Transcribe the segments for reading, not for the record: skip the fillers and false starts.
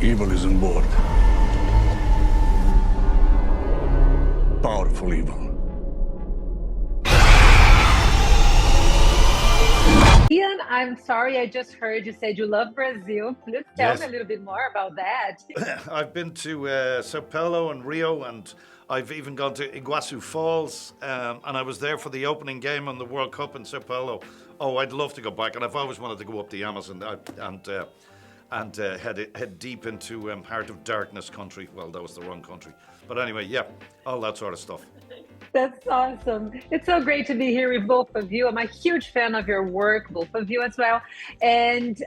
Evil is on board. Powerful evil. Ian, I'm sorry, I just heard you said you love Brazil. Please tell me a little bit more about that. I've been to Sao Paulo and Rio, and I've even gone to Iguazu Falls, and I was there for the opening game on the World Cup in Sao Paulo. Oh, I'd love to go back, and I've always wanted to go up the Amazon and head deep into Heart of Darkness country. Well, that was the wrong country. But anyway, yeah, all that sort of stuff. That's awesome. It's so great to be here with both of you. I'm a huge fan of your work, both of you as well. And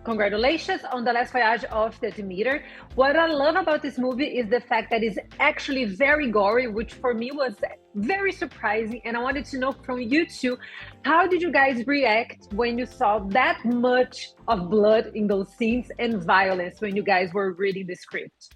congratulations on The Last Voyage of the Demeter. What I love about this movie is the fact that it's actually very gory, which for me was very surprising. And I wanted to know from you two, how did you guys react when you saw that much of blood in those scenes and violence when you guys were reading the script?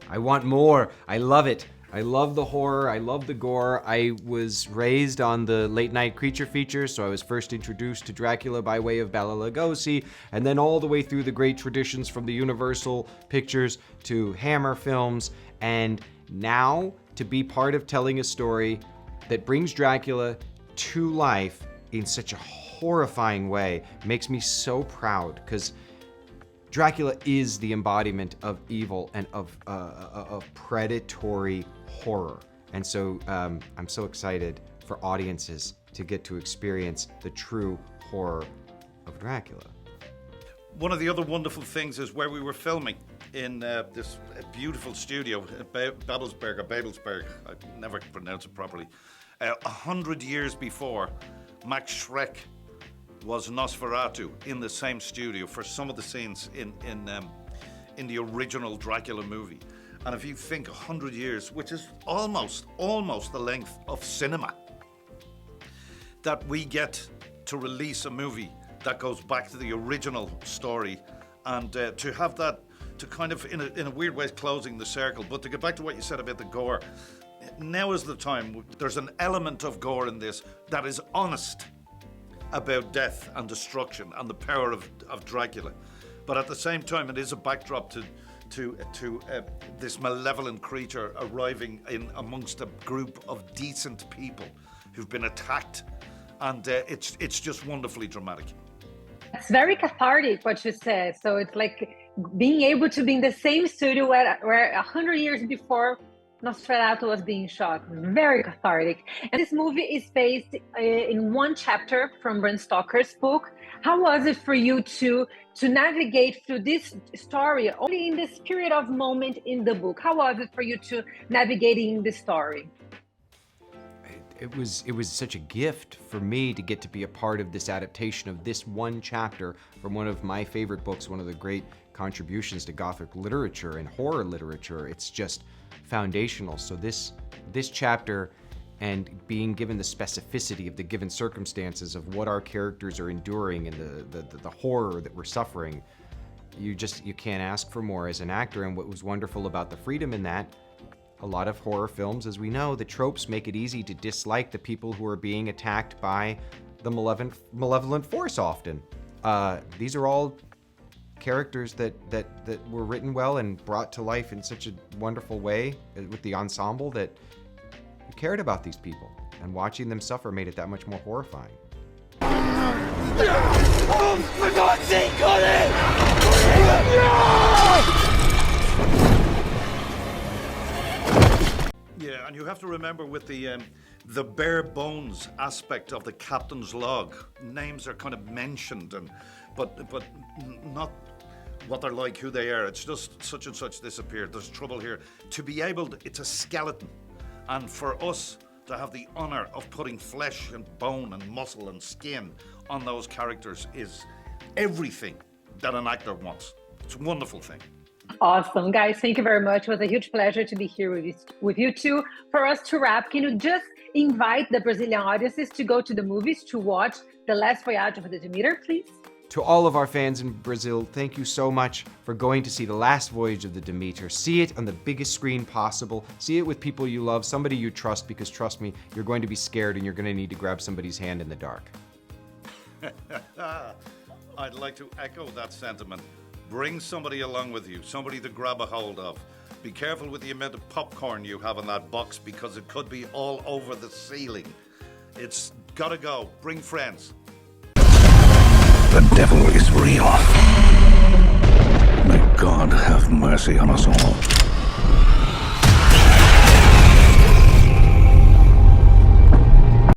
I want more. I love it. I love the horror. I love the gore. I was raised on the late night creature features, so I was first introduced to Dracula by way of Bela Lugosi, and then all the way through the great traditions from the Universal Pictures to Hammer films, and now to be part of telling a story that brings Dracula to life in such a horrifying way makes me so proud, because Dracula is the embodiment of evil and of predatory horror. And so I'm so excited for audiences to get to experience the true horror of Dracula. One of the other wonderful things is where we were filming in this beautiful studio at Babelsberg, I never pronounce it properly. 100 years before, Max Schreck was Nosferatu in the same studio for some of the scenes in the original Dracula movie. And if you think 100 years, which is almost the length of cinema, that we get to release a movie that goes back to the original story, and to have that, to kind of, in a weird way, closing the circle. But to get back to what you said about the gore, now is the time. There's an element of gore in this that is honest about death and destruction and the power of Dracula. But at the same time, it is a backdrop to this malevolent creature arriving in amongst a group of decent people who've been attacked. And it's just wonderfully dramatic. It's very cathartic what you said. So it's like being able to be in the same studio where 100 years before Nosferatu was being shot. Very cathartic. And this movie is based in one chapter from Bram Stoker's book. How was it for you to navigate through this story only in this period of moment in the book? How was it for you to navigating the story? It was such a gift for me to get to be a part of this adaptation of this one chapter from one of my favorite books, one of the great contributions to Gothic literature and horror literature. It's just foundational. So this chapter, and being given the specificity of the given circumstances of what our characters are enduring and the horror that we're suffering, you can't ask for more as an actor. And what was wonderful about the freedom in that, a lot of horror films, as we know, the tropes make it easy to dislike the people who are being attacked by the malevolent force often. These are all characters that were written well and brought to life in such a wonderful way with the ensemble that you cared about these people, and watching them suffer made it that much more horrifying. Oh, for God's sake, Colin! Yeah, and you have to remember with the bare bones aspect of the captain's log, names are kind of mentioned, but not what they're like, who they are. It's just such and such disappeared. There's trouble here. To be able to, it's a skeleton, and for us to have the honor of putting flesh and bone and muscle and skin on those characters is everything that an actor wants. It's a wonderful thing. Awesome, guys. Thank you very much. It was a huge pleasure to be here with you two. For us to wrap, can you just invite the Brazilian audiences to go to the movies to watch The Last Voyage of the Demeter, please? To all of our fans in Brazil, thank you so much for going to see The Last Voyage of the Demeter. See it on the biggest screen possible. See it with people you love, somebody you trust, because trust me, you're going to be scared and you're going to need to grab somebody's hand in the dark. I'd like to echo that sentiment. Bring somebody along with you, somebody to grab a hold of. Be careful with the amount of popcorn you have in that box because it could be all over the ceiling. It's gotta go. Bring friends. The devil is real. May God have mercy on us all.